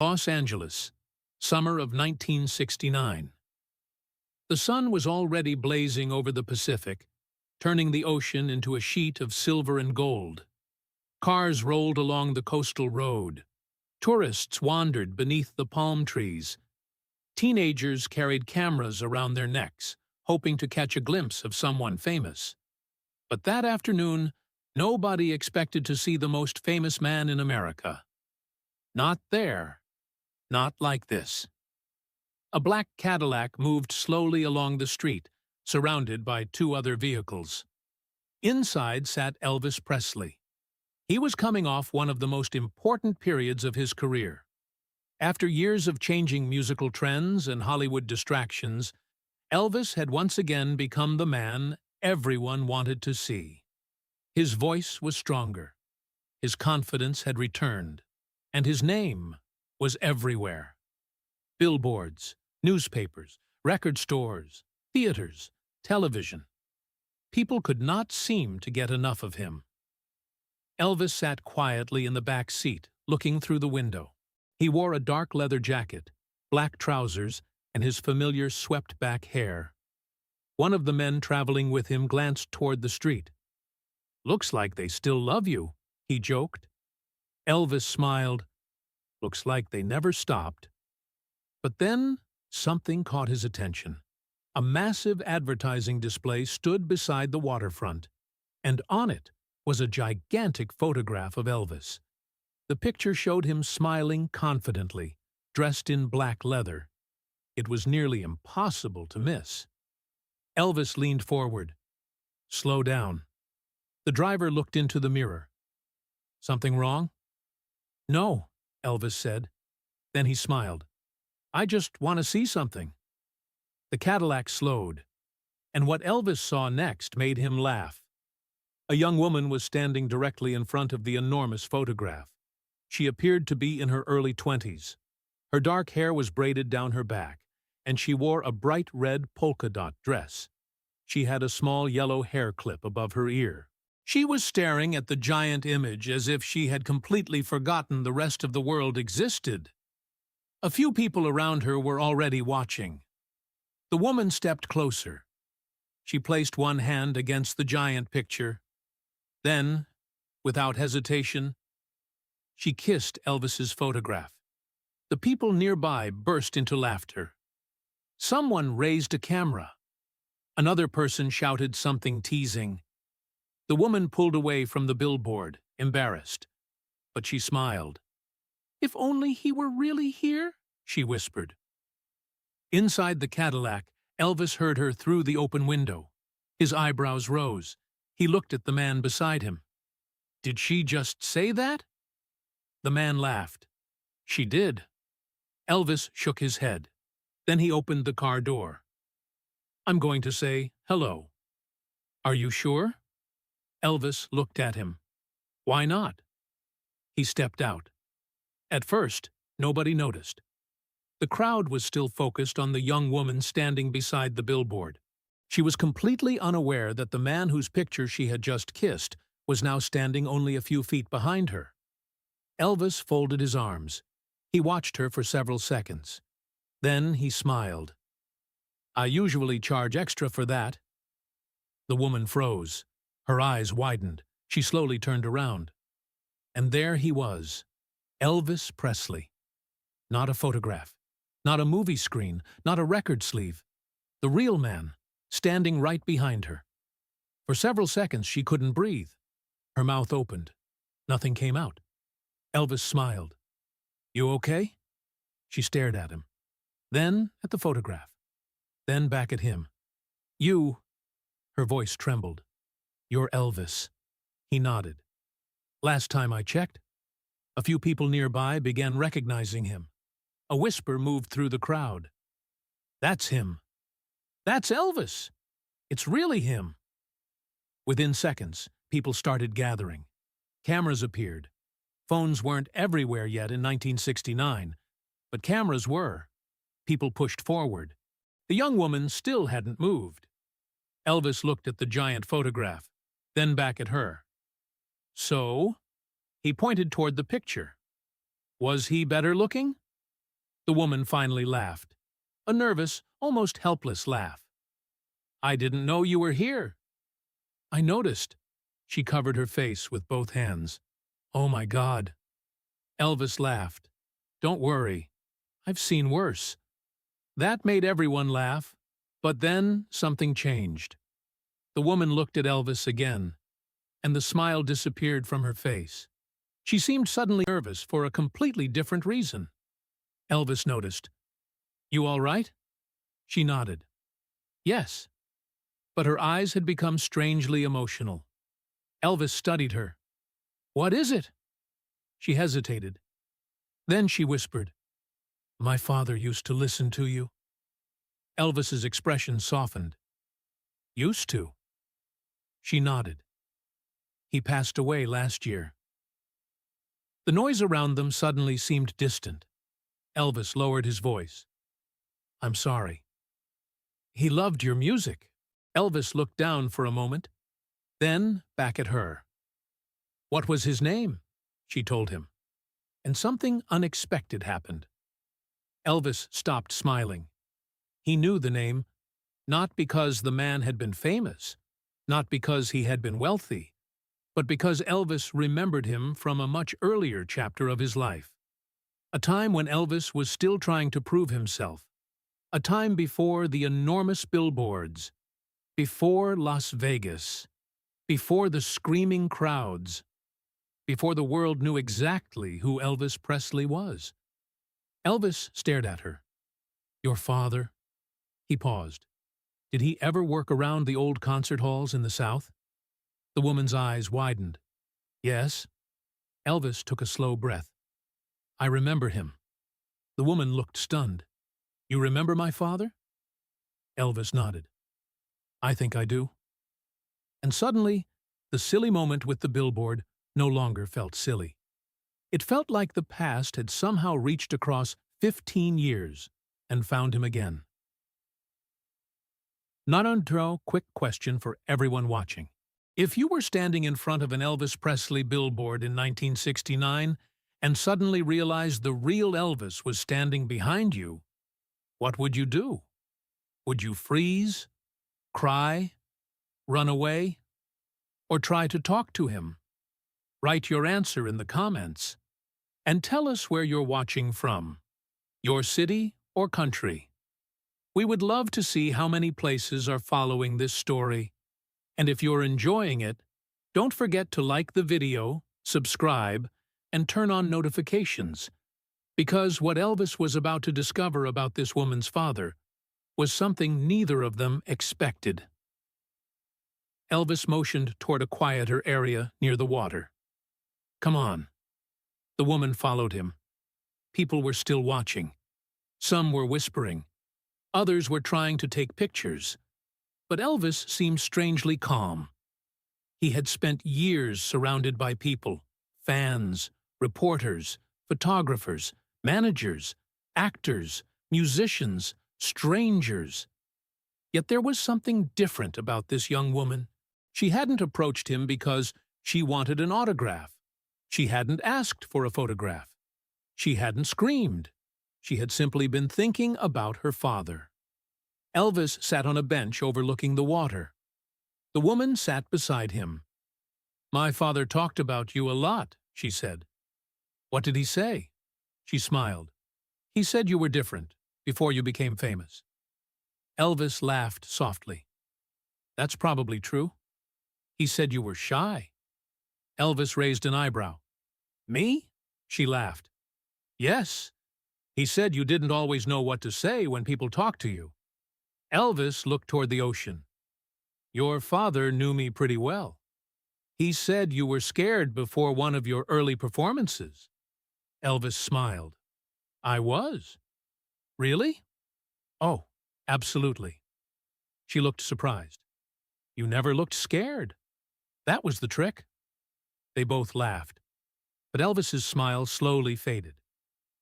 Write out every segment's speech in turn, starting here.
Los Angeles, summer of 1969. The sun was already blazing over the Pacific, turning the ocean into a sheet of silver and gold. Cars rolled along the coastal road. Tourists wandered beneath the palm trees. Teenagers carried cameras around their necks, hoping to catch a glimpse of someone famous. But that afternoon, nobody expected to see the most famous man in America. Not there. Not like this. A black Cadillac moved slowly along the street, surrounded by two other vehicles. Inside sat Elvis Presley. He was coming off one of the most important periods of his career. After years of changing musical trends and Hollywood distractions, Elvis had once again become the man everyone wanted to see. His voice was stronger. His confidence had returned. And his name was everywhere. Billboards, newspapers, record stores, theaters, television. People could not seem to get enough of him. Elvis sat quietly in the back seat, looking through the window. He wore a dark leather jacket, black trousers, and his familiar swept-back hair. One of the men traveling with him glanced toward the street. "Looks like they still love you," he joked. Elvis smiled. "Looks like they never stopped." But then something caught his attention. A massive advertising display stood beside the waterfront, and on it was a gigantic photograph of Elvis. The picture showed him smiling confidently, dressed in black leather. It was nearly impossible to miss. Elvis leaned forward. "Slow down." The driver looked into the mirror. "Something wrong?" "No," Elvis said. Then he smiled. "I just want to see something." The Cadillac slowed, and what Elvis saw next made him laugh. A young woman was standing directly in front of the enormous photograph. She appeared to be in her early 20s. Her dark hair was braided down her back, and she wore a bright red polka-dot dress. She had a small yellow hair clip above her ear. She was staring at the giant image as if she had completely forgotten the rest of the world existed. A few people around her were already watching. The woman stepped closer. She placed one hand against the giant picture. Then, without hesitation, she kissed Elvis's photograph. The people nearby burst into laughter. Someone raised a camera. Another person shouted something teasing. The woman pulled away from the billboard, embarrassed. But she smiled. "If only he were really here," she whispered. Inside the Cadillac, Elvis heard her through the open window. His eyebrows rose. He looked at the man beside him. "Did she just say that?" The man laughed. "She did." Elvis shook his head. Then he opened the car door. "I'm going to say hello." "Are you sure?" Elvis looked at him. "Why not?" He stepped out. At first, nobody noticed. The crowd was still focused on the young woman standing beside the billboard. She was completely unaware that the man whose picture she had just kissed was now standing only a few feet behind her. Elvis folded his arms. He watched her for several seconds. Then he smiled. "I usually charge extra for that." The woman froze. Her eyes widened. She slowly turned around. And there he was, Elvis Presley. Not a photograph, not a movie screen, not a record sleeve. The real man, standing right behind her. For several seconds she couldn't breathe. Her mouth opened. Nothing came out. Elvis smiled. "You okay?" She stared at him. Then at the photograph. Then back at him. "You..." Her voice trembled. "You're Elvis." He nodded. "Last time I checked." A few people nearby began recognizing him. A whisper moved through the crowd. "That's him. That's Elvis. It's really him." Within seconds, people started gathering. Cameras appeared. Phones weren't everywhere yet in 1969, but cameras were. People pushed forward. The young woman still hadn't moved. Elvis looked at the giant photograph, then back at her. "So?" He pointed toward the picture. "Was he better looking?" The woman finally laughed, a nervous, almost helpless laugh. "I didn't know you were here." "I noticed." She covered her face with both hands. "Oh my God." Elvis laughed. "Don't worry. I've seen worse." That made everyone laugh, but then something changed. The woman looked at Elvis again, and the smile disappeared from her face. She seemed suddenly nervous for a completely different reason. Elvis noticed. "You all right?" She nodded. "Yes." But her eyes had become strangely emotional. Elvis studied her. "What is it?" She hesitated. Then she whispered, "My father used to listen to you." Elvis's expression softened. "Used to?" She nodded. "He passed away last year." The noise around them suddenly seemed distant. Elvis lowered his voice. "I'm sorry." "He loved your music." Elvis looked down for a moment, then back at her. "What was his name?" she told him. And something unexpected happened. Elvis stopped smiling. He knew the name, not because the man had been famous, not because he had been wealthy, but because Elvis remembered him from a much earlier chapter of his life. A time when Elvis was still trying to prove himself. A time before the enormous billboards, before Las Vegas, before the screaming crowds, before the world knew exactly who Elvis Presley was. Elvis stared at her. "Your father?" He paused. "Did he ever work around the old concert halls in the South?" The woman's eyes widened. "Yes." Elvis took a slow breath. "I remember him." The woman looked stunned. "You remember my father?" Elvis nodded. "I think I do." And suddenly, the silly moment with the billboard no longer felt silly. It felt like the past had somehow reached across 15 years and found him again. Not quick question for everyone watching. If you were standing in front of an Elvis Presley billboard in 1969 and suddenly realized the real Elvis was standing behind you, what would you do? Would you freeze, cry, run away, or try to talk to him? Write your answer in the comments. And tell us where you're watching from, your city or country. We would love to see how many places are following this story. And if you're enjoying it, don't forget to like the video, subscribe, and turn on notifications. Because what Elvis was about to discover about this woman's father was something neither of them expected. Elvis motioned toward a quieter area near the water. "Come on." The woman followed him. People were still watching. Some were whispering. Others were trying to take pictures. But Elvis seemed strangely calm. He had spent years surrounded by people, fans, reporters, photographers, managers, actors, musicians, strangers. Yet there was something different about this young woman. She hadn't approached him because she wanted an autograph. She hadn't asked for a photograph. She hadn't screamed. She had simply been thinking about her father. Elvis sat on a bench overlooking the water. The woman sat beside him. "My father talked about you a lot," she said. "What did he say?" She smiled. "He said you were different, before you became famous." Elvis laughed softly. "That's probably true." "He said you were shy." Elvis raised an eyebrow. "Me?" She laughed. "Yes. He said you didn't always know what to say when people talked to you." Elvis looked toward the ocean. "Your father knew me pretty well. He said you were scared before one of your early performances." Elvis smiled. "I was." "Really?" "Oh, absolutely." She looked surprised. "You never looked scared. That was the trick." They both laughed. But Elvis's smile slowly faded.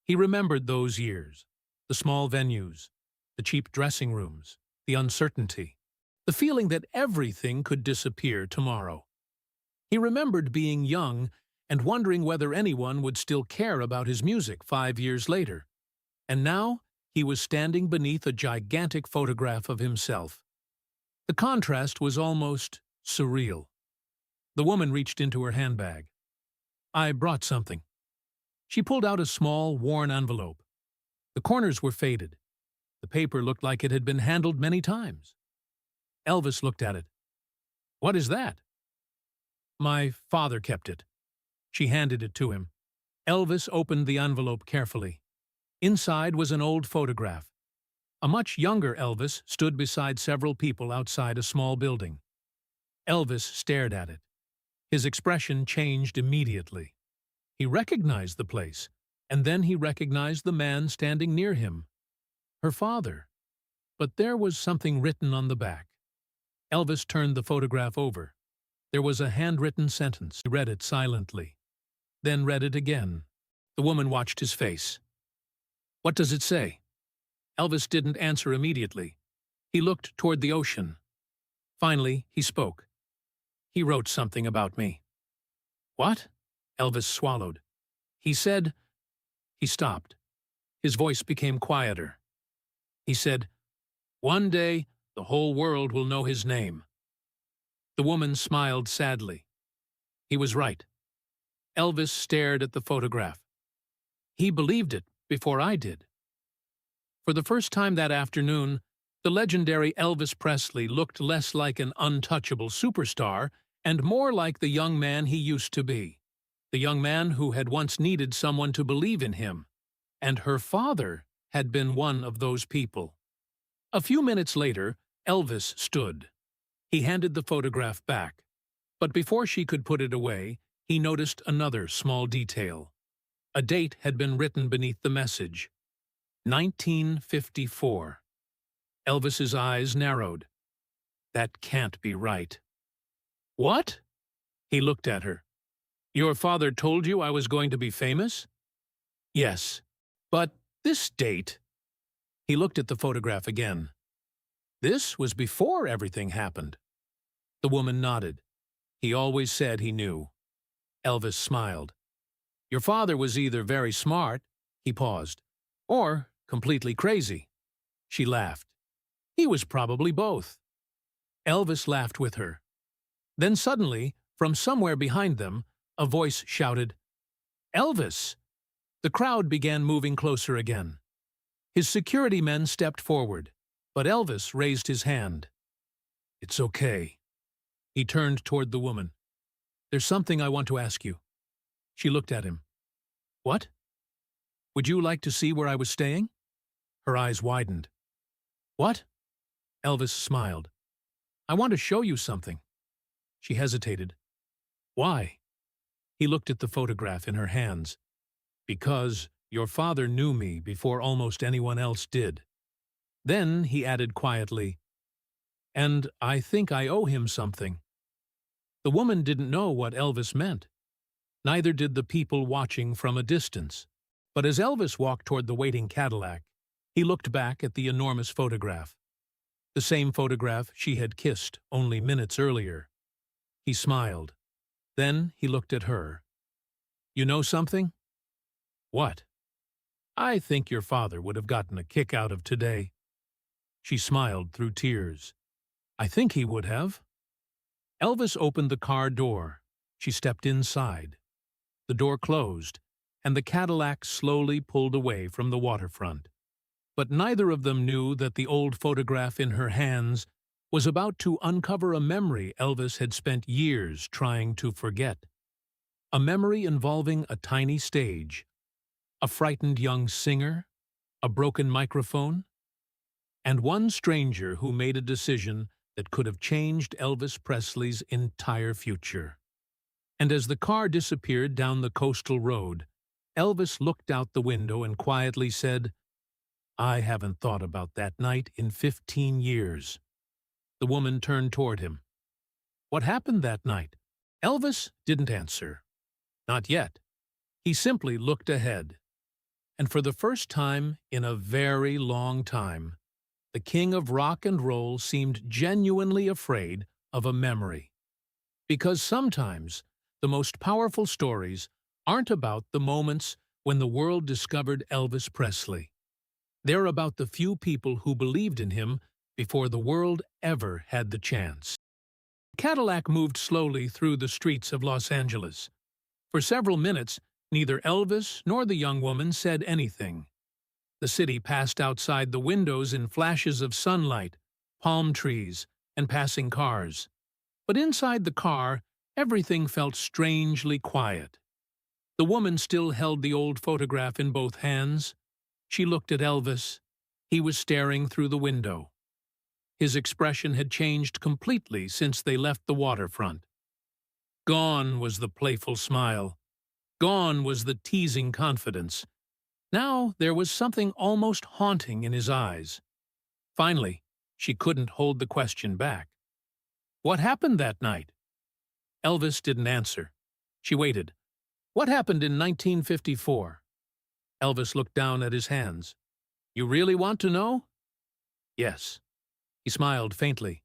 He remembered those years, the small venues, the cheap dressing rooms, the uncertainty, the feeling that everything could disappear tomorrow. He remembered being young and wondering whether anyone would still care about his music 5 years later. And now he was standing beneath a gigantic photograph of himself. The contrast was almost surreal. The woman reached into her handbag. "I brought something." She pulled out a small, worn envelope. The corners were faded. The paper looked like it had been handled many times. Elvis looked at it. "What is that?" "My father kept it." She handed it to him. Elvis opened the envelope carefully. Inside was an old photograph. A much younger Elvis stood beside several people outside a small building. Elvis stared at it. His expression changed immediately. He recognized the place, and then he recognized the man standing near him. Her father. But there was something written on the back. Elvis turned the photograph over. There was a handwritten sentence. He read it silently, then read it again. The woman watched his face. "What does it say?" Elvis didn't answer immediately. He looked toward the ocean. Finally, he spoke. "He wrote something about me." "What?" Elvis swallowed. "He said—" He stopped. His voice became quieter. He said, "One day, the whole world will know his name." The woman smiled sadly. He was right. Elvis stared at the photograph. He believed it before I did. For the first time that afternoon, the legendary Elvis Presley looked less like an untouchable superstar and more like the young man he used to be. The young man who had once needed someone to believe in him. And her father had been one of those people. A few minutes later, Elvis stood. He handed the photograph back. But before she could put it away, he noticed another small detail. A date had been written beneath the message. 1954. Elvis's eyes narrowed. That can't be right. "What?" He looked at her. "Your father told you I was going to be famous?" "Yes. But this date—" He looked at the photograph again. "This was before everything happened." The woman nodded. "He always said he knew." Elvis smiled. "Your father was either very smart," he paused, "or completely crazy." She laughed. "He was probably both." Elvis laughed with her. Then suddenly, from somewhere behind them, a voice shouted, "Elvis!" The crowd began moving closer again. His security men stepped forward, but Elvis raised his hand. "It's okay." He turned toward the woman. "There's something I want to ask you." She looked at him. "What?" "Would you like to see where I was staying?" Her eyes widened. "What?" Elvis smiled. "I want to show you something." She hesitated. "Why?" He looked at the photograph in her hands. "Because your father knew me before almost anyone else did." Then he added quietly, "And I think I owe him something." The woman didn't know what Elvis meant. Neither did the people watching from a distance. But as Elvis walked toward the waiting Cadillac, he looked back at the enormous photograph. The same photograph she had kissed only minutes earlier. He smiled. Then he looked at her. "You know something?" "What?" "I think your father would have gotten a kick out of today." She smiled through tears. "I think he would have." Elvis opened the car door. She stepped inside. The door closed, and the Cadillac slowly pulled away from the waterfront. But neither of them knew that the old photograph in her hands was about to uncover a memory Elvis had spent years trying to forget. A memory involving a tiny stage, a frightened young singer, a broken microphone, and one stranger who made a decision that could have changed Elvis Presley's entire future. And as the car disappeared down the coastal road, Elvis looked out the window and quietly said, "I haven't thought about that night in 15 years." The woman turned toward him. "What happened that night?" Elvis didn't answer. Not yet. He simply looked ahead. And for the first time in a very long time, the king of rock and roll seemed genuinely afraid of a memory. Because sometimes the most powerful stories aren't about the moments when the world discovered Elvis Presley. They're about the few people who believed in him before the world ever had the chance. Cadillac moved slowly through the streets of Los Angeles. For several minutes, neither Elvis nor the young woman said anything. The city passed outside the windows in flashes of sunlight, palm trees, and passing cars. But inside the car, everything felt strangely quiet. The woman still held the old photograph in both hands. She looked at Elvis. He was staring through the window. His expression had changed completely since they left the waterfront. Gone was the playful smile. Gone was the teasing confidence. Now there was something almost haunting in his eyes. Finally, she couldn't hold the question back. What happened that night? Elvis didn't answer. She waited. What happened in 1954? Elvis looked down at his hands. You really want to know? Yes. He smiled faintly.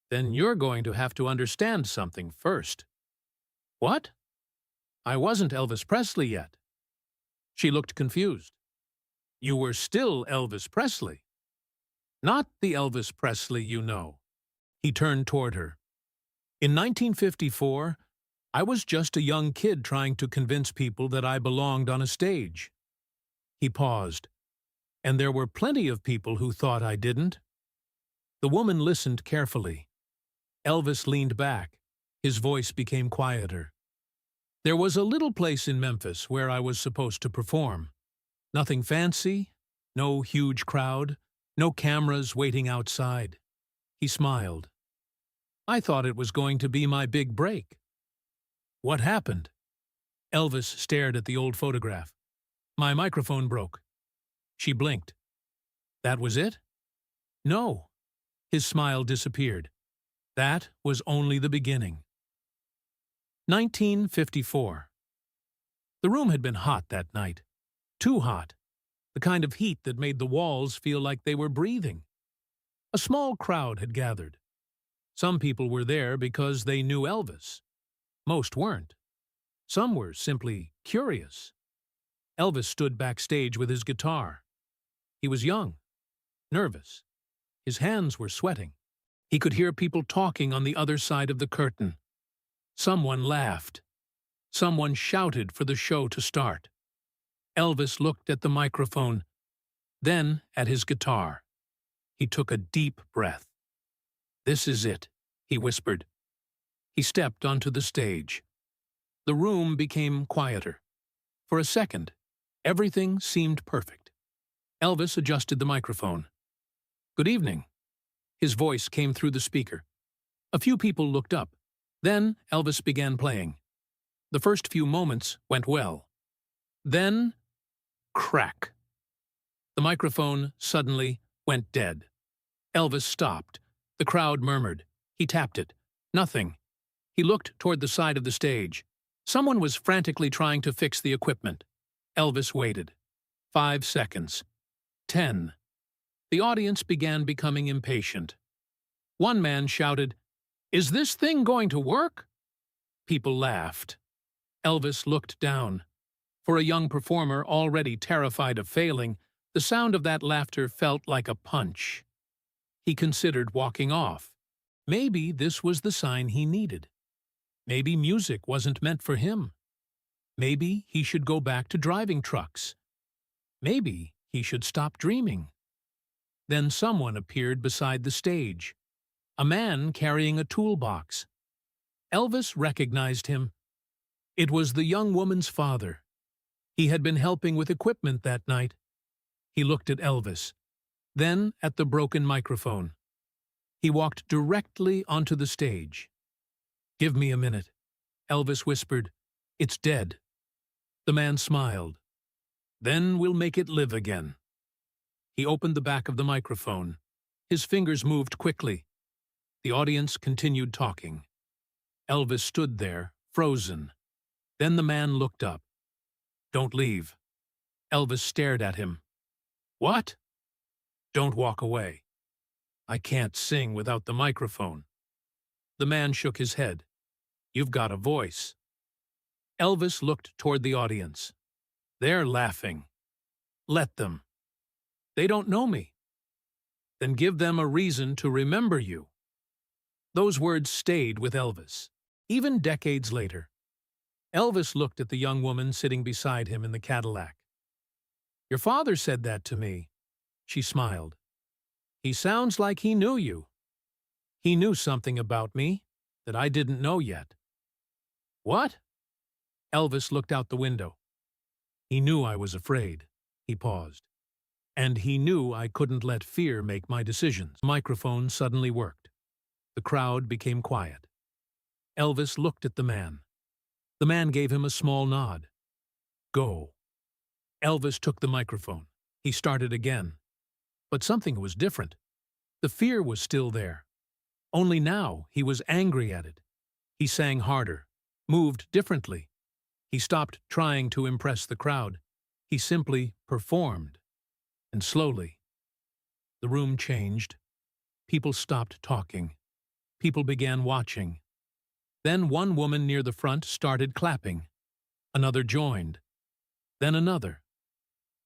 Then you're going to have to understand something first. What? I wasn't Elvis Presley yet. She looked confused. You were still Elvis Presley. Not the Elvis Presley you know. He turned toward her. In 1954, I was just a young kid trying to convince people that I belonged on a stage. He paused. And there were plenty of people who thought I didn't. The woman listened carefully. Elvis leaned back. His voice became quieter. There was a little place in Memphis where I was supposed to perform. Nothing fancy, no huge crowd, no cameras waiting outside. He smiled. I thought it was going to be my big break. What happened? Elvis stared at the old photograph. My microphone broke. She blinked. That was it? No. His smile disappeared. That was only the beginning. 1954. The room had been hot that night. Too hot. The kind of heat that made the walls feel like they were breathing. A small crowd had gathered. Some people were there because they knew Elvis. Most weren't. Some were simply curious. Elvis stood backstage with his guitar. He was young, nervous. His hands were sweating. He could hear people talking on the other side of the curtain. Someone laughed. Someone shouted for the show to start. Elvis looked at the microphone, then at his guitar. He took a deep breath. This is it, he whispered. He stepped onto the stage. The room became quieter. For a second, everything seemed perfect. Elvis adjusted the microphone. Good evening. His voice came through the speaker. A few people looked up. Then Elvis began playing. The first few moments went well. Then, crack. The microphone suddenly went dead. Elvis stopped. The crowd murmured. He tapped it. Nothing. He looked toward the side of the stage. Someone was frantically trying to fix the equipment. Elvis waited. 5 seconds. 10. The audience began becoming impatient. One man shouted, "Is this thing going to work?" People laughed. Elvis looked down. For a young performer already terrified of failing, the sound of that laughter felt like a punch. He considered walking off. Maybe this was the sign he needed. Maybe music wasn't meant for him. Maybe he should go back to driving trucks. Maybe he should stop dreaming. Then someone appeared beside the stage. A man carrying a toolbox. Elvis recognized him. It was the young woman's father. He had been helping with equipment that night. He looked at Elvis, then at the broken microphone. He walked directly onto the stage. "Give me a minute," Elvis whispered. "It's dead." The man smiled. "Then we'll make it live again." He opened the back of the microphone. His fingers moved quickly. The audience continued talking. Elvis stood there, frozen. Then the man looked up. "Don't leave." Elvis stared at him. "What?" "Don't walk away. I can't sing without the microphone." The man shook his head. "You've got a voice." Elvis looked toward the audience. "They're laughing. Let them." They don't know me. Then give them a reason to remember you. Those words stayed with Elvis, even decades later. Elvis looked at the young woman sitting beside him in the Cadillac. Your father said that to me. She smiled. He sounds like he knew you. He knew something about me that I didn't know yet. What? Elvis looked out the window. He knew I was afraid. He paused. And he knew I couldn't let fear make my decisions. The microphone suddenly worked. The crowd became quiet. Elvis looked at the man. The man gave him a small nod. Go. Elvis took the microphone. He started again. But something was different. The fear was still there. Only now he was angry at it. He sang harder, moved differently. He stopped trying to impress the crowd. He simply performed. And slowly, the room changed. People stopped talking. People began watching. Then one woman near the front started clapping. Another joined. Then another.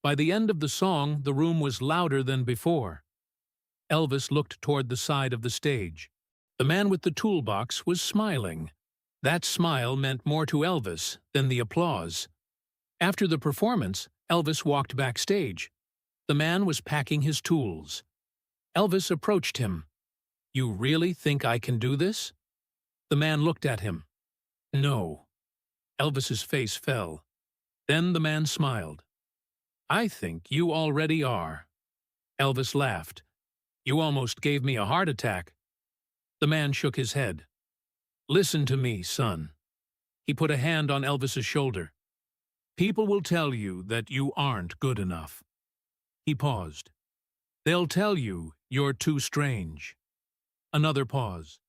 By the end of the song, the room was louder than before. Elvis looked toward the side of the stage. The man with the toolbox was smiling. That smile meant more to Elvis than the applause. After the performance, Elvis walked backstage. The man was packing his tools. Elvis approached him. You really think I can do this? The man looked at him. No. Elvis's face fell. Then the man smiled. I think you already are. Elvis laughed. You almost gave me a heart attack. The man shook his head. Listen to me, son. He put a hand on Elvis's shoulder. People will tell you that you aren't good enough. He paused. They'll tell you you're too strange. Another pause.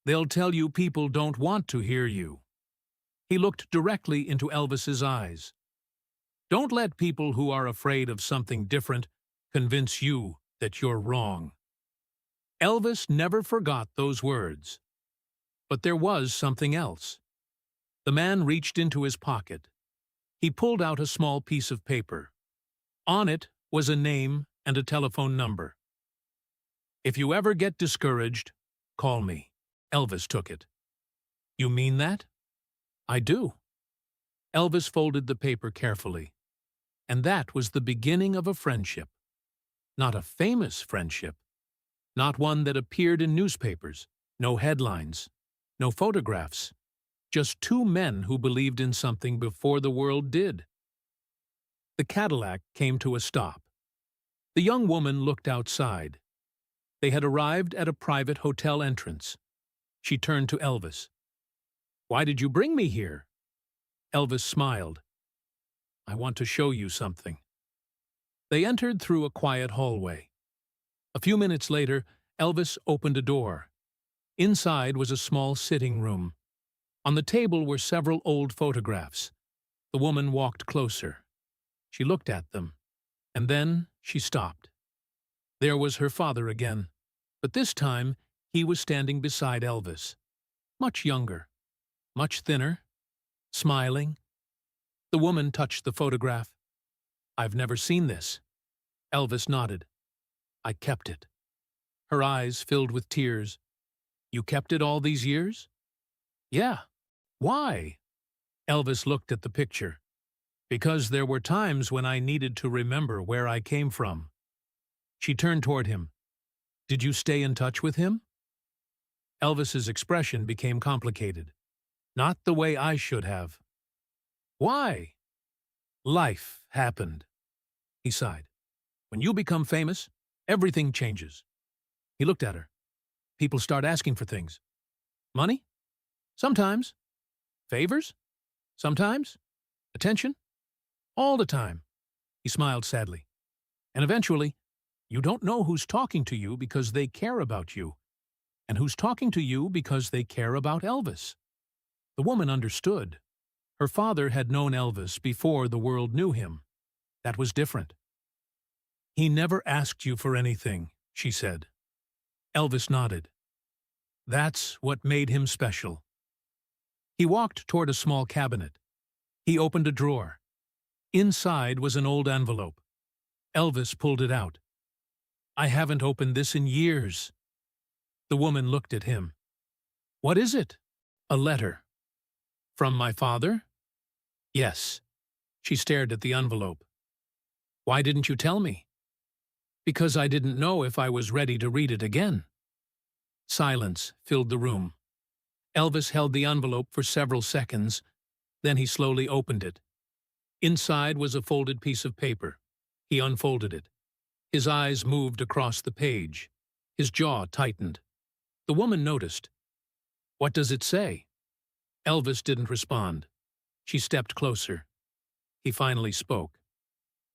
They'll tell you people don't want to hear you. He looked directly into Elvis's eyes. Don't let people who are afraid of something different convince you that you're wrong. Elvis never forgot those words. But there was something else. The man reached into his pocket. He pulled out a small piece of paper. On it was a name and a telephone number. If you ever get discouraged, call me. Elvis took it. You mean that? I do. Elvis folded the paper carefully. And that was the beginning of a friendship. Not a famous friendship. Not one that appeared in newspapers. No headlines. No photographs. Just two men who believed in something before the world did. The Cadillac came to a stop. The young woman looked outside. They had arrived at a private hotel entrance. She turned to Elvis. Why did you bring me here? Elvis smiled. I want to show you something. They entered through a quiet hallway. A few minutes later, Elvis opened a door. Inside was a small sitting room. On the table were several old photographs. The woman walked closer. She looked at them, and then she stopped. There was her father again, but this time he was standing beside Elvis. Much younger, much thinner, smiling. The woman touched the photograph. I've never seen this. Elvis nodded. I kept it. Her eyes filled with tears. You kept it all these years? Yeah. Why? Elvis looked at the picture. Because there were times when I needed to remember where I came from. She turned toward him. Did you stay in touch with him? Elvis's expression became complicated. Not the way I should have. Why? Life happened. He sighed. When you become famous, everything changes. He looked at her. People start asking for things. Money? Sometimes. Favors? Sometimes. Attention? All the time. He smiled sadly. And eventually, you don't know who's talking to you because they care about you, and who's talking to you because they care about Elvis. The woman understood. Her father had known Elvis before the world knew him. That was different. He never asked you for anything, she said. Elvis nodded. That's what made him special. He walked toward a small cabinet. He opened a drawer. Inside was an old envelope. Elvis pulled it out. I haven't opened this in years. The woman looked at him. What is it? A letter. From my father? Yes. She stared at the envelope. Why didn't you tell me? Because I didn't know if I was ready to read it again. Silence filled the room. Elvis held the envelope for several seconds, then he slowly opened it. Inside was a folded piece of paper. He unfolded it. His eyes moved across the page. His jaw tightened. The woman noticed. What does it say? Elvis didn't respond. She stepped closer. He finally spoke.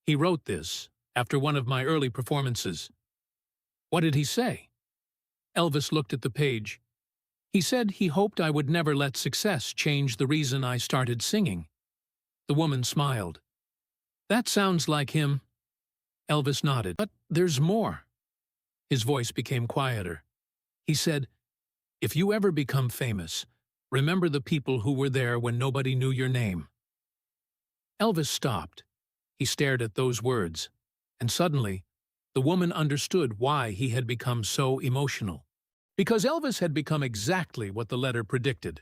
He wrote this after one of my early performances. What did he say? Elvis looked at the page. He said he hoped I would never let success change the reason I started singing. The woman smiled. That sounds like him. Elvis nodded. But there's more. His voice became quieter. He said, if you ever become famous, remember the people who were there when nobody knew your name. Elvis stopped. He stared at those words, and suddenly, the woman understood why he had become so emotional. Because Elvis had become exactly what the letter predicted.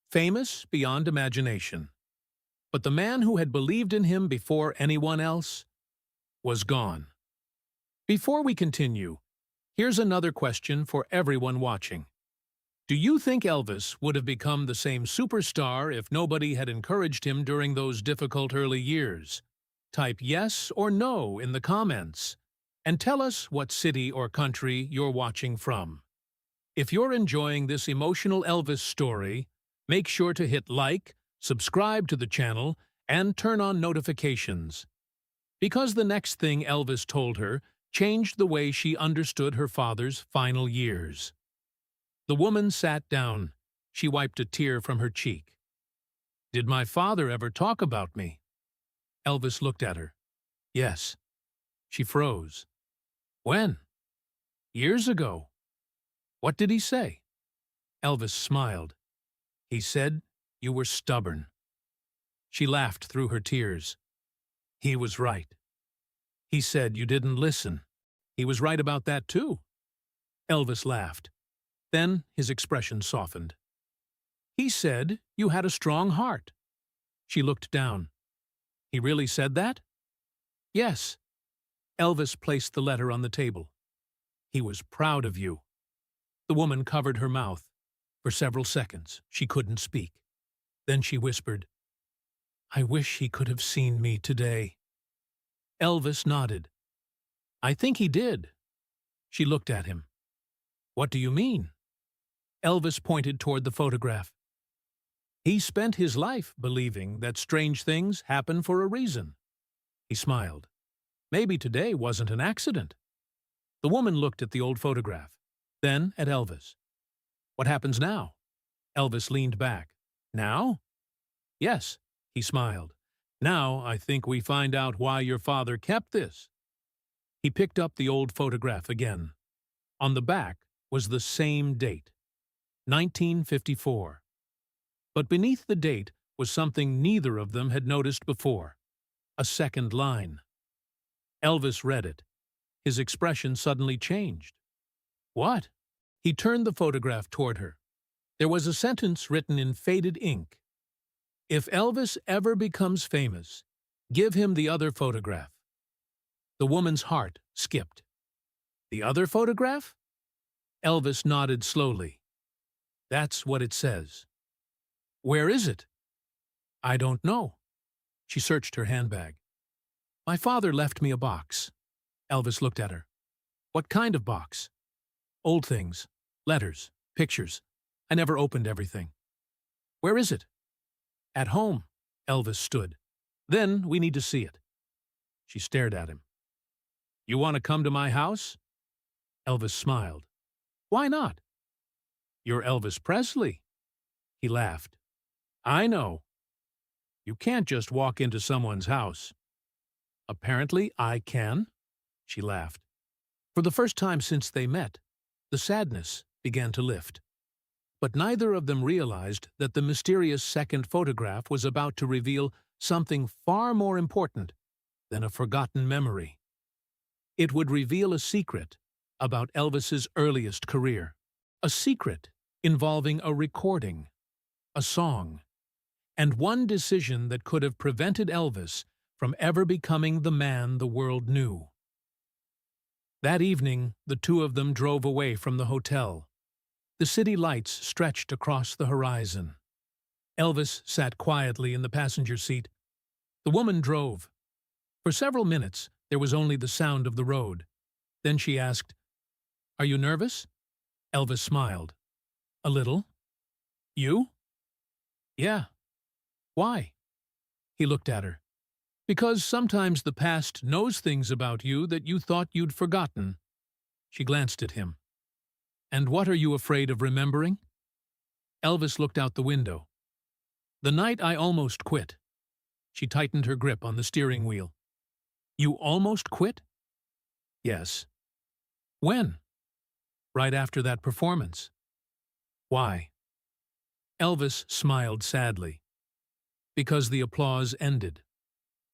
Famous beyond imagination. But the man who had believed in him before anyone else was gone. Before we continue, here's another question for everyone watching. Do you think Elvis would have become the same superstar if nobody had encouraged him during those difficult early years? Type yes or no in the comments, and tell us what city or country you're watching from. If you're enjoying this emotional Elvis story, make sure to hit like, subscribe to the channel, and turn on notifications. Because the next thing Elvis told her changed the way she understood her father's final years. The woman sat down. She wiped a tear from her cheek. Did my father ever talk about me? Elvis looked at her. Yes. She froze. When? Years ago. What did he say? Elvis smiled. He said you were stubborn. She laughed through her tears. He was right. He said you didn't listen. He was right about that too. Elvis laughed. Then his expression softened. He said you had a strong heart. She looked down. He really said that? Yes. Elvis placed the letter on the table. He was proud of you. The woman covered her mouth. For several seconds, she couldn't speak. Then she whispered, I wish he could have seen me today. Elvis nodded. I think he did. She looked at him. What do you mean? Elvis pointed toward the photograph. He spent his life believing that strange things happen for a reason. He smiled. Maybe today wasn't an accident. The woman looked at the old photograph, then at Elvis. What happens now? Elvis leaned back. Now? Yes, he smiled. Now I think we find out why your father kept this. He picked up the old photograph again. On the back was the same date, 1954. But beneath the date was something neither of them had noticed before, a second line. Elvis read it. His expression suddenly changed. What? He turned the photograph toward her. There was a sentence written in faded ink. If Elvis ever becomes famous, give him the other photograph. The woman's heart skipped. The other photograph? Elvis nodded slowly. That's what it says. Where is it? I don't know. She searched her handbag. My father left me a box. Elvis looked at her. What kind of box? Old things, letters, pictures. I never opened everything. Where is it? At home. Elvis stood. Then we need to see it. She stared at him. You want to come to my house? Elvis smiled. Why not? You're Elvis Presley. He laughed. I know. You can't just walk into someone's house. Apparently I can. She laughed. For the first time since they met, the sadness began to lift. But neither of them realized that the mysterious second photograph was about to reveal something far more important than a forgotten memory. It would reveal a secret about Elvis's earliest career. A secret involving a recording, a song, and one decision that could have prevented Elvis from ever becoming the man the world knew. That evening, the two of them drove away from the hotel. The city lights stretched across the horizon. Elvis sat quietly in the passenger seat. The woman drove. For several minutes, there was only the sound of the road. Then she asked, "Are you nervous?" Elvis smiled. "A little." "You?" "Yeah." "Why?" He looked at her. "Because sometimes the past knows things about you that you thought you'd forgotten." She glanced at him. "And what are you afraid of remembering?" Elvis looked out the window. "The night I almost quit." She tightened her grip on the steering wheel. "You almost quit?" "Yes." "When?" "Right after that performance." "Why?" Elvis smiled sadly. "Because the applause ended."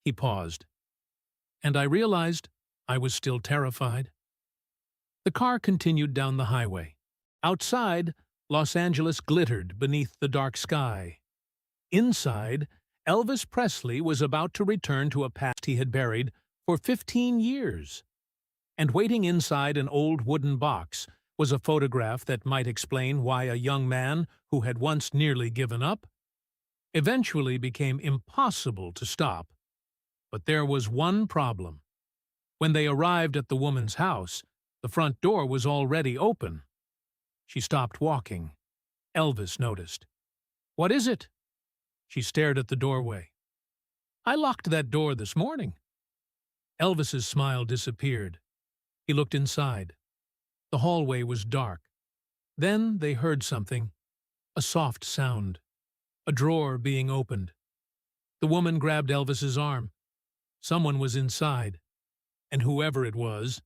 He paused. "And I realized I was still terrified." The car continued down the highway. Outside, Los Angeles glittered beneath the dark sky. Inside, Elvis Presley was about to return to a past he had buried for 15 years. And waiting inside an old wooden box was a photograph that might explain why a young man who had once nearly given up eventually became impossible to stop. But there was one problem. When they arrived at the woman's house, the front door was already open. She stopped walking. Elvis noticed. "What is it?" She stared at the doorway. "I locked that door this morning." Elvis's smile disappeared. He looked inside. The hallway was dark. Then they heard something, a soft sound, a drawer being opened. The woman grabbed Elvis's arm. Someone was inside, and whoever it was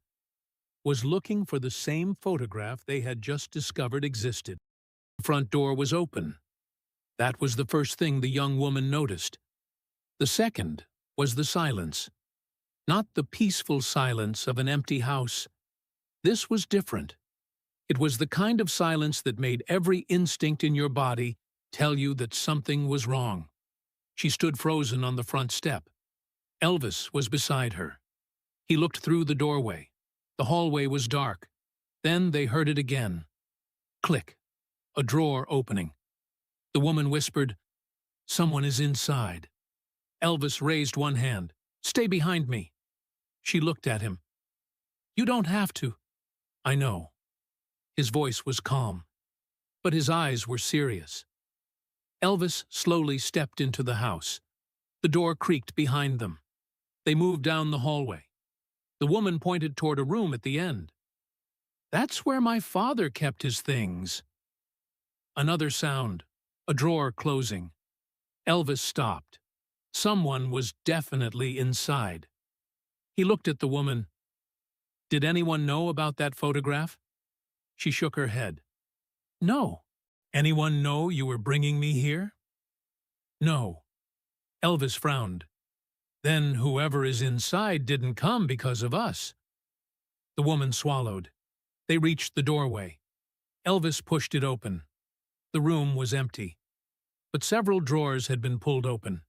looking for the same photograph they had just discovered existed. The front door was open. That was the first thing the young woman noticed. The second was the silence. Not the peaceful silence of an empty house. This was different. It was the kind of silence that made every instinct in your body tell you that something was wrong. She stood frozen on the front step. Elvis was beside her. He looked through the doorway. The hallway was dark. Then they heard it again. Click. A drawer opening. The woman whispered, "Someone is inside." Elvis raised one hand. "Stay behind me." She looked at him. "You don't have to." "I know." His voice was calm, but his eyes were serious. Elvis slowly stepped into the house. The door creaked behind them. They moved down the hallway. The woman pointed toward a room at the end. "That's where my father kept his things." Another sound, a drawer closing. Elvis stopped. Someone was definitely inside. He looked at the woman. "Did anyone know about that photograph?" She shook her head. "No." "Anyone know you were bringing me here?" "No." Elvis frowned. "Then whoever is inside didn't come because of us." The woman swallowed. They reached the doorway. Elvis pushed it open. The room was empty, but several drawers had been pulled open.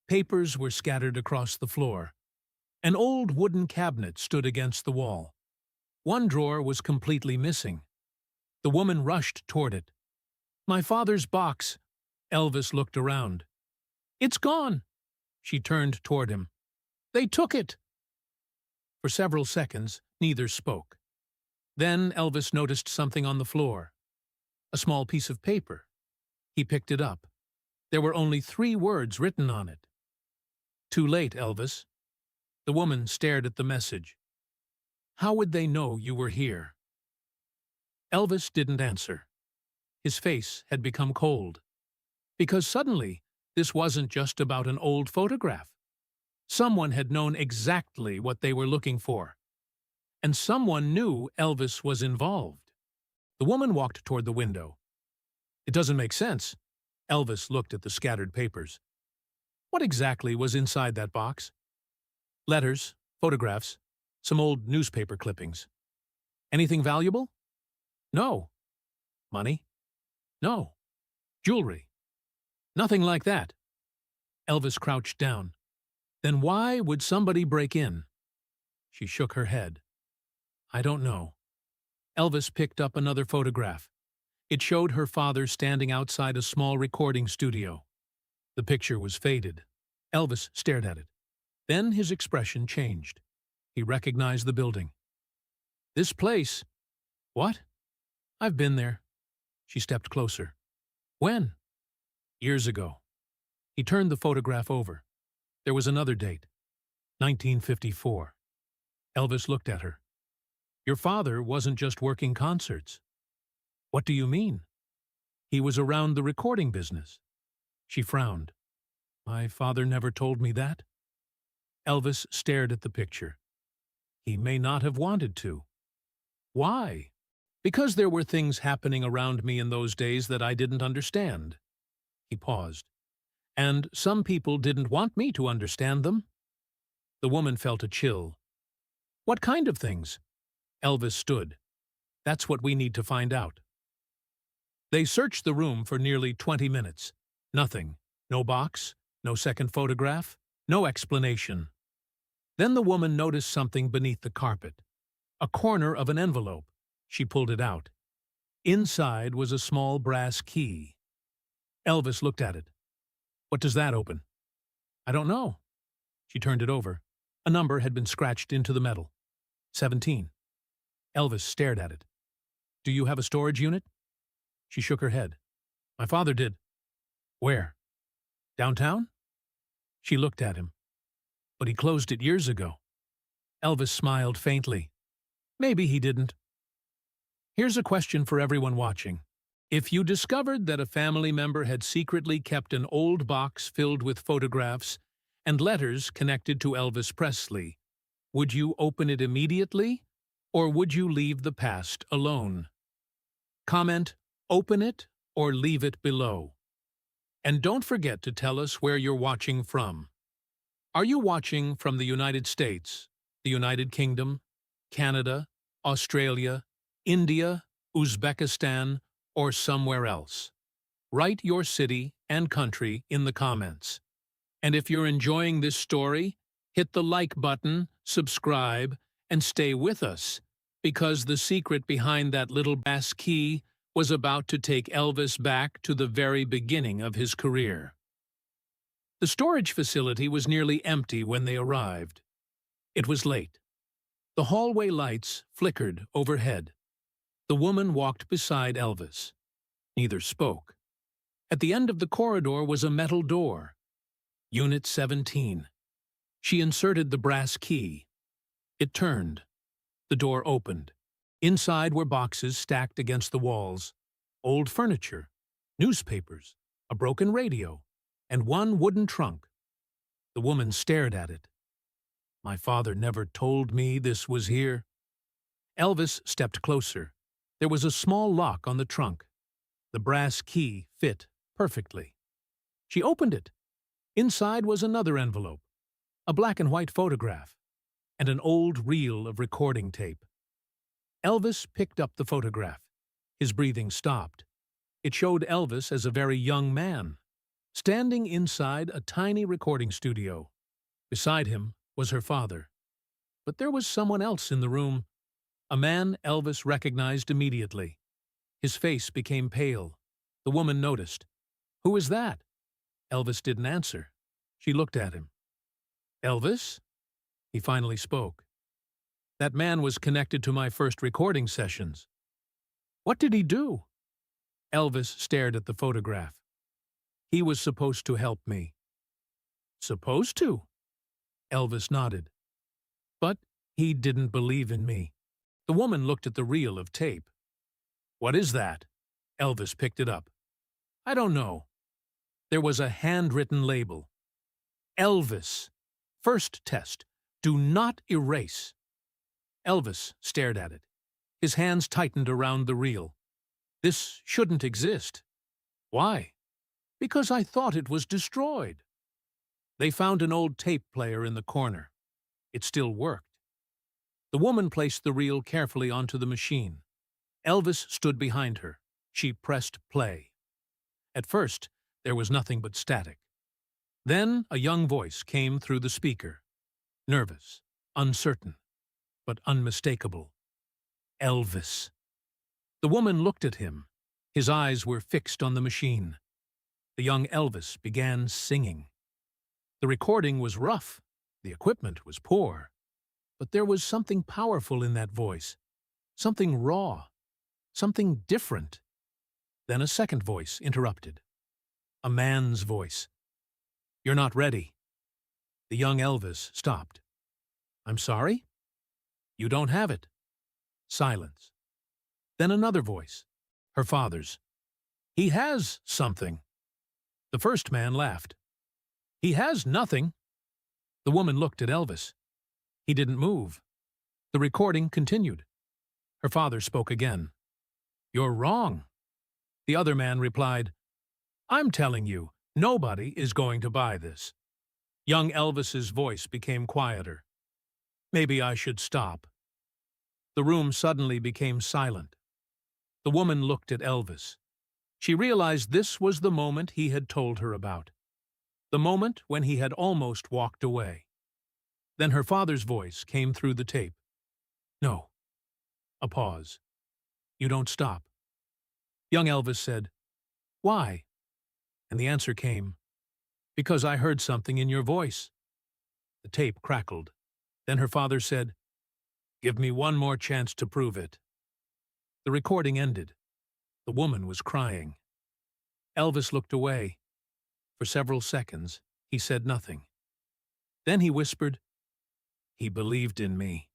Papers were scattered across the floor. An old wooden cabinet stood against the wall. One drawer was completely missing. The woman rushed toward it. "My father's box." Elvis looked around. "It's gone." She turned toward him. "They took it." For several seconds, neither spoke. Then Elvis noticed something on the floor. A small piece of paper. He picked it up. There were only 3 words written on it. "Too late, Elvis." The woman stared at the message. "How would they know you were here?" Elvis didn't answer. His face had become cold. Because suddenly, this wasn't just about an old photograph. Someone had known exactly what they were looking for. And someone knew Elvis was involved. The woman walked toward the window. "It doesn't make sense." Elvis looked at the scattered papers. "What exactly was inside that box?" "Letters, photographs." Some old newspaper clippings. Anything valuable? No. Money? No. Jewelry? Nothing like that. Elvis crouched down. Then why would somebody break in? She shook her head. I don't know. Elvis picked up another photograph. It showed her father standing outside a small recording studio. The picture was faded. Elvis stared at it. Then his expression changed. He recognized the building. This place. What? I've been there. She stepped closer. When? Years ago. He turned the photograph over. There was another date. 1954. Elvis looked at her. Your father wasn't just working concerts. What do you mean? He was around the recording business. She frowned. My father never told me that. Elvis stared at the picture. He may not have wanted to. Why? Because there were things happening around me in those days that I didn't understand. He paused. And some people didn't want me to understand them. The woman felt a chill. What kind of things? Elvis stood. That's what we need to find out. They searched the room for nearly 20 minutes. Nothing. No box, no second photograph, no explanation. Then the woman noticed something beneath the carpet. A corner of an envelope. She pulled it out. Inside was a small brass key. Elvis looked at it. What does that open? I don't know. She turned it over. A number had been scratched into the metal. 17. Elvis stared at it. Do you have a storage unit? She shook her head. My father did. Where? Downtown? She looked at him. But he closed it years ago. Elvis smiled faintly. Maybe he didn't. Here's a question for everyone watching. If you discovered that a family member had secretly kept an old box filled with photographs and letters connected to Elvis Presley, would you open it immediately, or would you leave the past alone? Comment, open it or leave it below. And don't forget to tell us where you're watching from. Are you watching from the United States, the United Kingdom, Canada, Australia, India, Uzbekistan, or somewhere else? Write your city and country in the comments. And if you're enjoying this story, hit the like button, subscribe, and stay with us, because the secret behind that little brass key was about to take Elvis back to the very beginning of his career. The storage facility was nearly empty when they arrived. It was late. The hallway lights flickered overhead. The woman walked beside Elvis. Neither spoke. At the end of the corridor was a metal door. Unit 17. She inserted the brass key. It turned. The door opened. Inside were boxes stacked against the walls, old furniture, newspapers, a broken radio, and one wooden trunk. The woman stared at it. My father never told me this was here. Elvis stepped closer. There was a small lock on the trunk. The brass key fit perfectly. She opened it. Inside was another envelope, a black and white photograph, and an old reel of recording tape. Elvis picked up the photograph. His breathing stopped. It showed Elvis as a very young man, standing inside a tiny recording studio. Beside him was her father. But there was someone else in the room, a man Elvis recognized immediately. His face became pale. The woman noticed. Who is that? Elvis didn't answer. She looked at him. Elvis? He finally spoke. That man was connected to my first recording sessions. What did he do? Elvis stared at the photograph. He was supposed to help me. Supposed to? Elvis nodded. But he didn't believe in me. The woman looked at the reel of tape. What is that? Elvis picked it up. I don't know. There was a handwritten label. Elvis. First test. Do not erase. Elvis stared at it. His hands tightened around the reel. This shouldn't exist. Why? Because I thought it was destroyed. They found an old tape player in the corner. It still worked. The woman placed the reel carefully onto the machine. Elvis stood behind her. She pressed play. At first, there was nothing but static. Then a young voice came through the speaker. Nervous, uncertain, but unmistakable. Elvis. The woman looked at him. His eyes were fixed on the machine. The young Elvis began singing. The recording was rough. The equipment was poor. But there was something powerful in that voice. Something raw. Something different. Then a second voice interrupted. A man's voice. "You're not ready." The young Elvis stopped. "I'm sorry?" "You don't have it." Silence. Then another voice. Her father's. "He has something." The first man laughed. "He has nothing." The woman looked at Elvis. He didn't move. The recording continued. Her father spoke again. "You're wrong." The other man replied, "I'm telling you, nobody is going to buy this." Young Elvis's voice became quieter. "Maybe I should stop." The room suddenly became silent. The woman looked at Elvis. She realized this was the moment he had told her about. The moment when he had almost walked away. Then her father's voice came through the tape. "No." A pause. "You don't stop." Young Elvis said, "Why?" And the answer came, "Because I heard something in your voice." The tape crackled. Then her father said, "Give me one more chance to prove it." The recording ended. The woman was crying. Elvis looked away. For several seconds, he said nothing. Then he whispered, "He believed in me."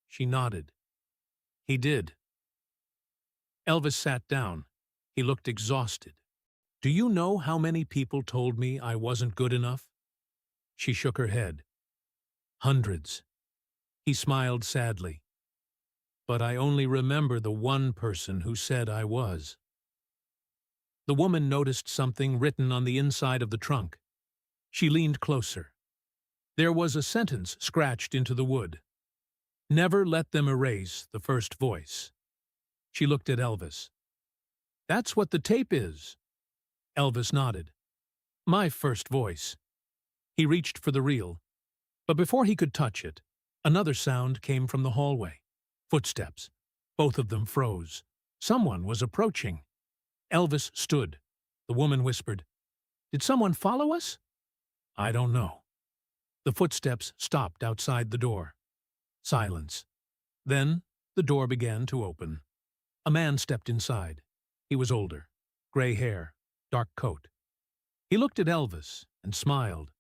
She nodded. "He did." Elvis sat down. He looked exhausted. "Do you know how many people told me I wasn't good enough?" She shook her head. "Hundreds." He smiled sadly. "But I only remember the one person who said I was." The woman noticed something written on the inside of the trunk. She leaned closer. There was a sentence scratched into the wood. "Never let them erase the first voice." She looked at Elvis. "That's what the tape is." Elvis nodded. "My first voice." He reached for the reel. But before he could touch it, another sound came from the hallway. Footsteps. Both of them froze. Someone was approaching. Elvis stood. The woman whispered, "Did someone follow us?" "I don't know." The footsteps stopped outside the door. Silence. Then the door began to open. A man stepped inside. He was older. Gray hair. Dark coat. He looked at Elvis and smiled.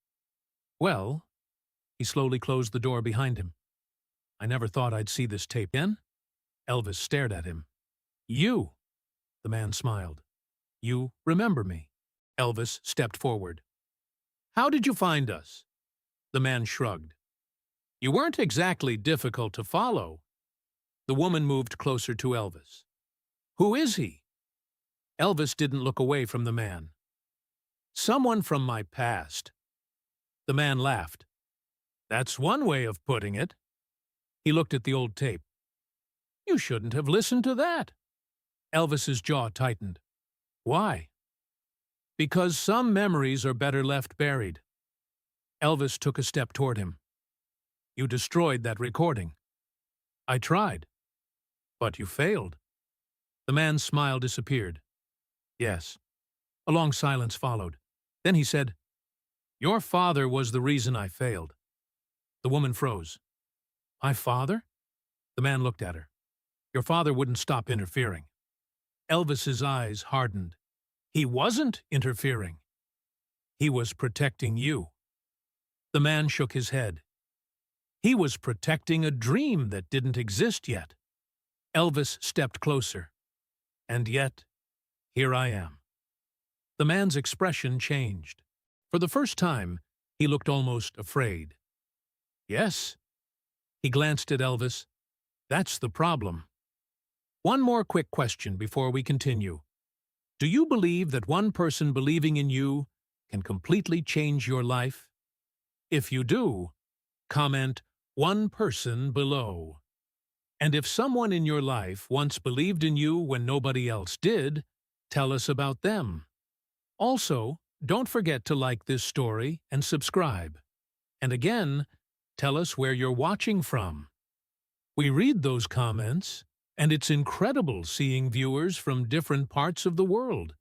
"Well," he slowly closed the door behind him. "I never thought I'd see this tape again." Elvis stared at him. "You!" The man smiled. "You remember me." Elvis stepped forward. "How did you find us?" The man shrugged. "You weren't exactly difficult to follow." The woman moved closer to Elvis. "Who is he?" Elvis didn't look away from the man. "Someone from my past." The man laughed. "That's one way of putting it." He looked at the old tape. "You shouldn't have listened to that." Elvis's jaw tightened. "Why?" "Because some memories are better left buried." Elvis took a step toward him. "You destroyed that recording." "I tried." "But you failed." The man's smile disappeared. "Yes." A long silence followed. Then he said, "Your father was the reason I failed." The woman froze. "My father?" The man looked at her. "Your father wouldn't stop interfering." Elvis's eyes hardened. "He wasn't interfering. He was protecting you." The man shook his head. "He was protecting a dream that didn't exist yet." Elvis stepped closer. "And yet, here I am." The man's expression changed. For the first time, he looked almost afraid. "Yes." He glanced at Elvis. "That's the problem." One more quick question before we continue. Do you believe that one person believing in you can completely change your life? If you do, comment one person below. And if someone in your life once believed in you when nobody else did, tell us about them. Also, don't forget to like this story and subscribe. And again, tell us where you're watching from. We read those comments, and it's incredible seeing viewers from different parts of the world.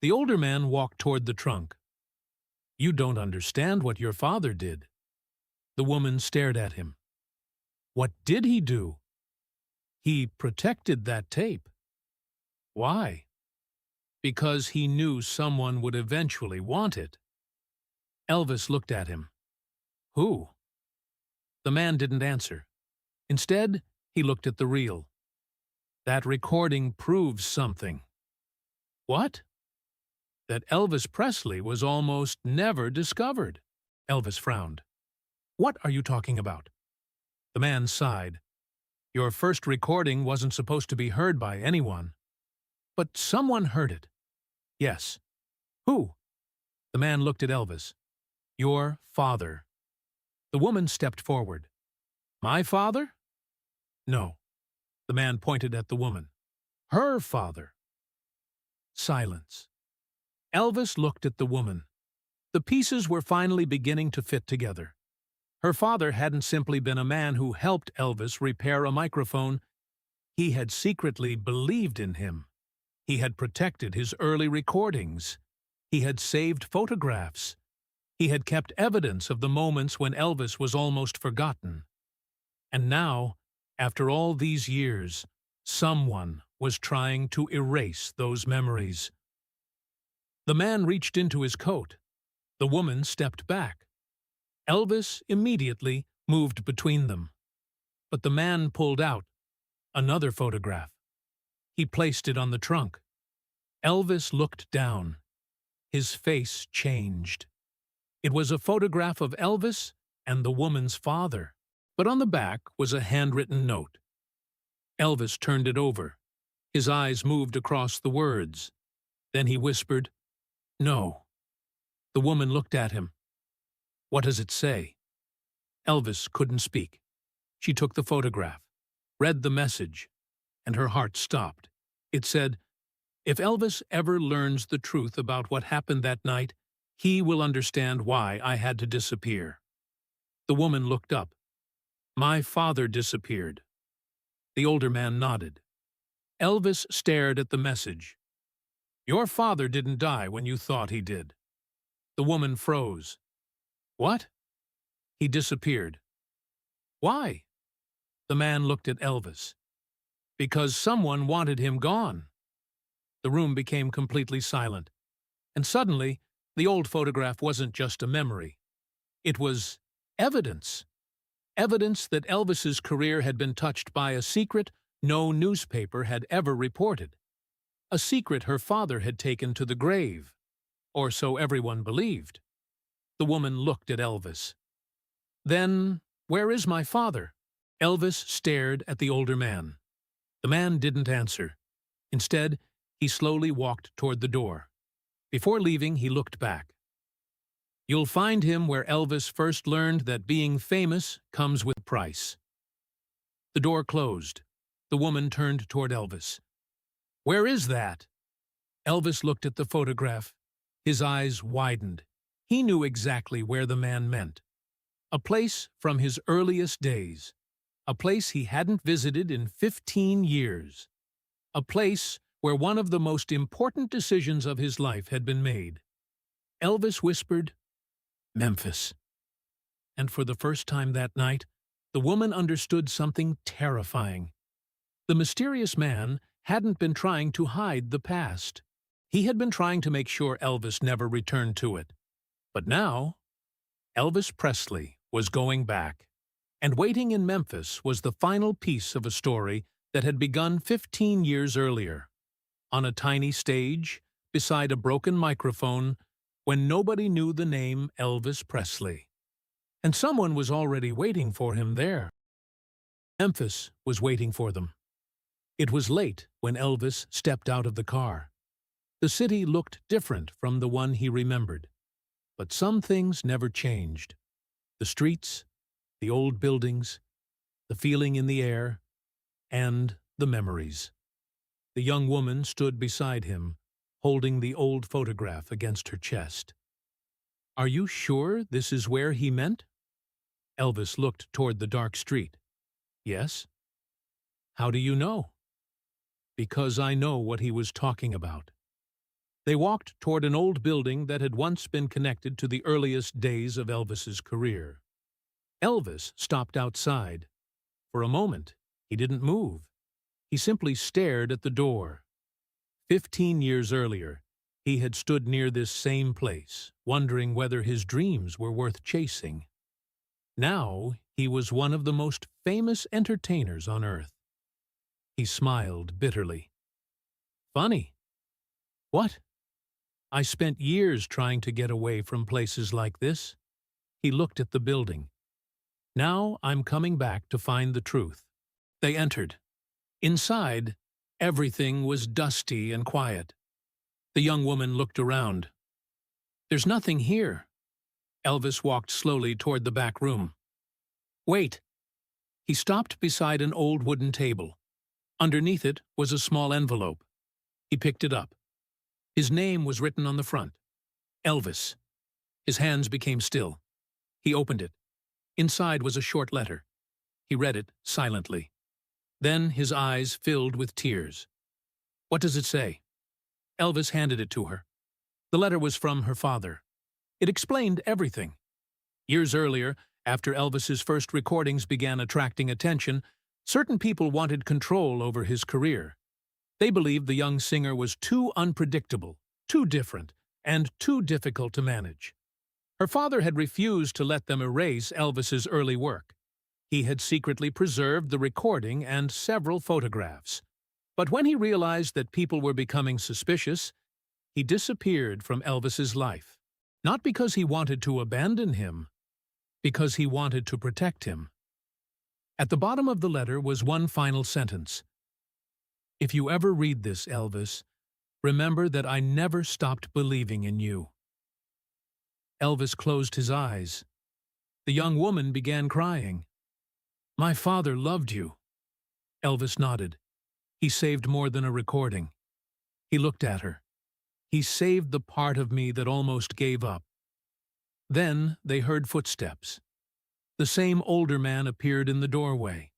The older man walked toward the trunk. You don't understand what your father did. The woman stared at him. What did he do? He protected that tape. Why? Because he knew someone would eventually want it. Elvis looked at him. Who? The man didn't answer. Instead, he looked at the reel. That recording proves something. What? That Elvis Presley was almost never discovered. Elvis frowned. What are you talking about? The man sighed. Your first recording wasn't supposed to be heard by anyone. But someone heard it. Yes. Who? The man looked at Elvis. Your father. The woman stepped forward. My father? No. The man pointed at the woman. Her father. Silence. Elvis looked at the woman. The pieces were finally beginning to fit together. Her father hadn't simply been a man who helped Elvis repair a microphone. He had secretly believed in him. He had protected his early recordings. He had saved photographs. He had kept evidence of the moments when Elvis was almost forgotten. And now, after all these years, someone was trying to erase those memories. The man reached into his coat. The woman stepped back. Elvis immediately moved between them. But the man pulled out another photograph. He placed it on the trunk. Elvis looked down. His face changed. It was a photograph of Elvis and the woman's father, but on the back was a handwritten note. Elvis turned it over. His eyes moved across the words. Then he whispered, No. The woman looked at him. What does it say? Elvis couldn't speak. She took the photograph, read the message, and her heart stopped. It said, If Elvis ever learns the truth about what happened that night, he will understand why I had to disappear. The woman looked up. My father disappeared. The older man nodded. Elvis stared at the message. Your father didn't die when you thought he did. The woman froze. What? He disappeared. Why? The man looked at Elvis. Because someone wanted him gone. The room became completely silent. And suddenly, the old photograph wasn't just a memory. It was evidence. Evidence that Elvis's career had been touched by a secret no newspaper had ever reported. A secret her father had taken to the grave. Or so everyone believed. The woman looked at Elvis. Then, where is my father? Elvis stared at the older man. The man didn't answer. Instead, he slowly walked toward the door. Before leaving, he looked back. You'll find him where Elvis first learned that being famous comes with price. The door closed. The woman turned toward Elvis. Where is that? Elvis looked at the photograph. His eyes widened. He knew exactly where the man meant. A place from his earliest days. A place he hadn't visited in 15 years. A place where one of the most important decisions of his life had been made. Elvis whispered, Memphis. And for the first time that night, the woman understood something terrifying. The mysterious man hadn't been trying to hide the past. He had been trying to make sure Elvis never returned to it. But now, Elvis Presley was going back. And waiting in Memphis was the final piece of a story that had begun 15 years earlier. On a tiny stage, beside a broken microphone, when nobody knew the name Elvis Presley. And someone was already waiting for him there. Memphis was waiting for them. It was late when Elvis stepped out of the car. The city looked different from the one he remembered. But some things never changed. The streets, the old buildings, the feeling in the air, and the memories. The young woman stood beside him, holding the old photograph against her chest. "Are you sure this is where he meant?" Elvis looked toward the dark street. "Yes." "How do you know?" "Because I know what he was talking about." They walked toward an old building that had once been connected to the earliest days of Elvis's career. Elvis stopped outside. For a moment, he didn't move. He simply stared at the door. 15 years earlier, he had stood near this same place, wondering whether his dreams were worth chasing. Now, he was one of the most famous entertainers on earth. He smiled bitterly. "Funny." "What?" "I spent years trying to get away from places like this." He looked at the building. "Now I'm coming back to find the truth." They entered. Inside, everything was dusty and quiet. The young woman looked around. "There's nothing here." Elvis walked slowly toward the back room. "Wait." He stopped beside an old wooden table. Underneath it was a small envelope. He picked it up. His name was written on the front. Elvis. His hands became still. He opened it. Inside was a short letter. He read it silently. Then his eyes filled with tears. "What does it say?" Elvis handed it to her. The letter was from her father. It explained everything. Years earlier, after Elvis's first recordings began attracting attention, certain people wanted control over his career. They believed the young singer was too unpredictable, too different, and too difficult to manage. Her father had refused to let them erase Elvis's early work. He had secretly preserved the recording and several photographs. But when he realized that people were becoming suspicious, he disappeared from Elvis's life. Not because he wanted to abandon him, because he wanted to protect him. At the bottom of the letter was one final sentence. "If you ever read this, Elvis, remember that I never stopped believing in you." Elvis closed his eyes. The young woman began crying. "My father loved you." Elvis nodded. "He saved more than a recording." He looked at her. "He saved the part of me that almost gave up." Then they heard footsteps. The same older man appeared in the doorway.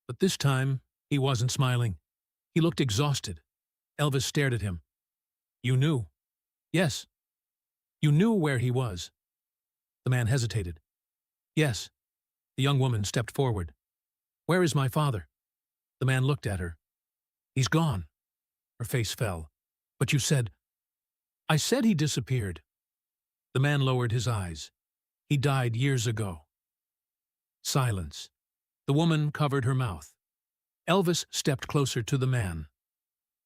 But this time, he wasn't smiling. He looked exhausted. Elvis stared at him. "You knew." "Yes." "You knew where he was." The man hesitated. "Yes." The young woman stepped forward. "Where is my father?" The man looked at her. "He's gone." Her face fell. "But you said—" "I said he disappeared." The man lowered his eyes. "He died years ago." Silence. The woman covered her mouth. Elvis stepped closer to the man.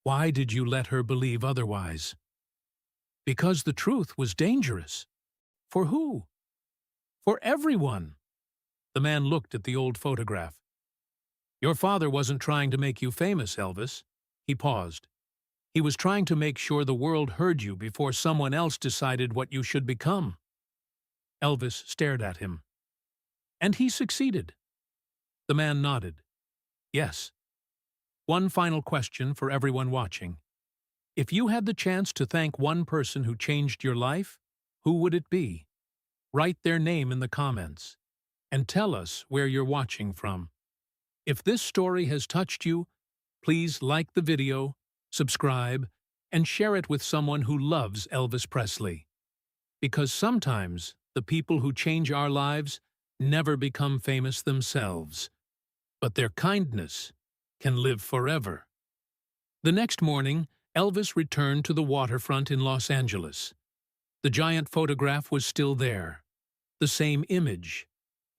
"Why did you let her believe otherwise?" "Because the truth was dangerous." "For who?" "For everyone." The man looked at the old photograph. "Your father wasn't trying to make you famous, Elvis." He paused. "He was trying to make sure the world heard you before someone else decided what you should become." Elvis stared at him. "And he succeeded." The man nodded. "Yes." One final question for everyone watching. If you had the chance to thank one person who changed your life, who would it be? Write their name in the comments. And tell us where you're watching from. If this story has touched you, please like the video, subscribe, and share it with someone who loves Elvis Presley. Because sometimes the people who change our lives never become famous themselves, but their kindness can live forever. The next morning, Elvis returned to the waterfront in Los Angeles. The giant photograph was still there. The same image,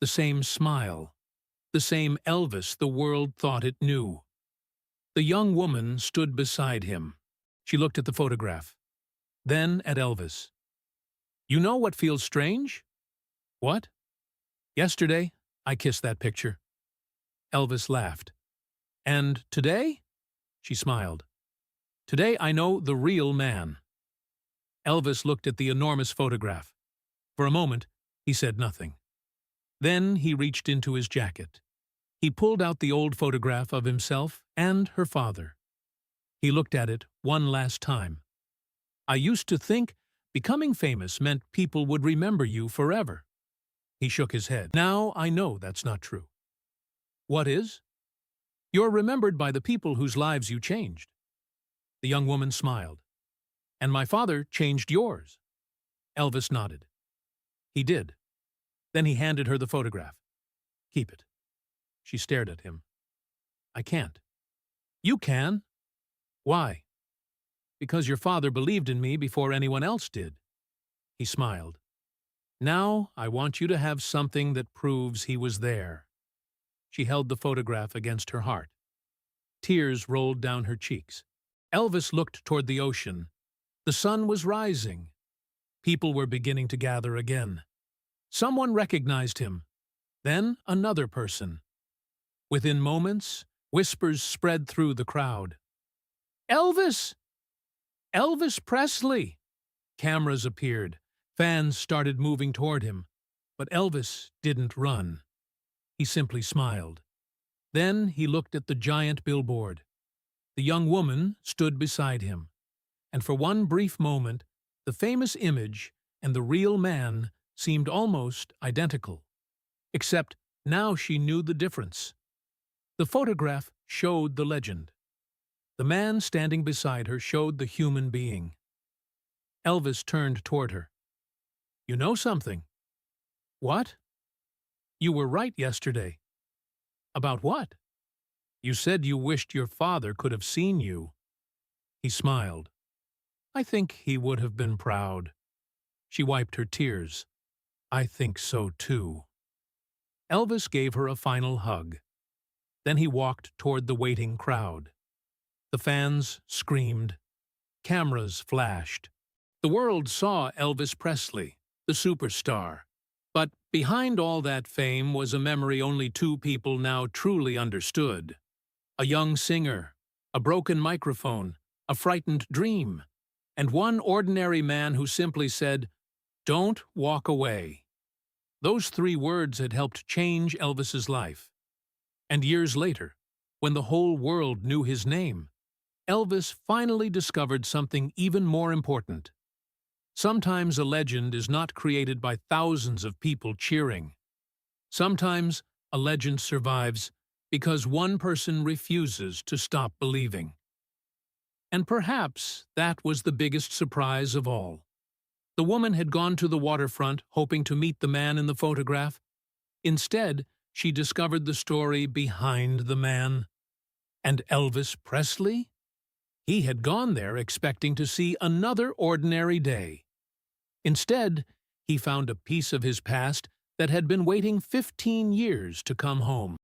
the same smile, the same Elvis the world thought it knew. The young woman stood beside him. She looked at the photograph, then at Elvis. "You know what feels strange?" "What?" "Yesterday, I kissed that picture." Elvis laughed. "And today?" She smiled. "Today I know the real man." Elvis looked at the enormous photograph. For a moment, he said nothing. Then he reached into his jacket. He pulled out the old photograph of himself and her father. He looked at it one last time. "I used to think becoming famous meant people would remember you forever." He shook his head. "Now I know that's not true." "What is?" "You're remembered by the people whose lives you changed." The young woman smiled. "And my father changed yours." Elvis nodded. "He did." Then he handed her the photograph. "Keep it." She stared at him. "I can't." "You can." "Why?" "Because your father believed in me before anyone else did." He smiled. "Now I want you to have something that proves he was there." She held the photograph against her heart. Tears rolled down her cheeks. Elvis looked toward the ocean. The sun was rising. People were beginning to gather again. Someone recognized him. Then another person. Within moments, whispers spread through the crowd. "Elvis! Elvis Presley!" Cameras appeared. Fans started moving toward him. But Elvis didn't run. He simply smiled. Then he looked at the giant billboard. The young woman stood beside him. And for one brief moment, the famous image and the real man seemed almost identical. Except now she knew the difference. The photograph showed the legend. The man standing beside her showed the human being. Elvis turned toward her. "You know something." "What?" "You were right yesterday." "About what?" "You said you wished your father could have seen you." He smiled. "I think he would have been proud." She wiped her tears. "I think so too." Elvis gave her a final hug. Then he walked toward the waiting crowd. The fans screamed. Cameras flashed. The world saw Elvis Presley, the superstar. But behind all that fame was a memory only two people now truly understood. A young singer, a broken microphone, a frightened dream, and one ordinary man who simply said, "Don't walk away." Those three words had helped change Elvis's life. And years later, when the whole world knew his name, Elvis finally discovered something even more important. Sometimes a legend is not created by thousands of people cheering. Sometimes a legend survives because one person refuses to stop believing. And perhaps that was the biggest surprise of all. The woman had gone to the waterfront hoping to meet the man in the photograph. Instead, she discovered the story behind the man. And Elvis Presley? He had gone there expecting to see another ordinary day. Instead, he found a piece of his past that had been waiting 15 years to come home.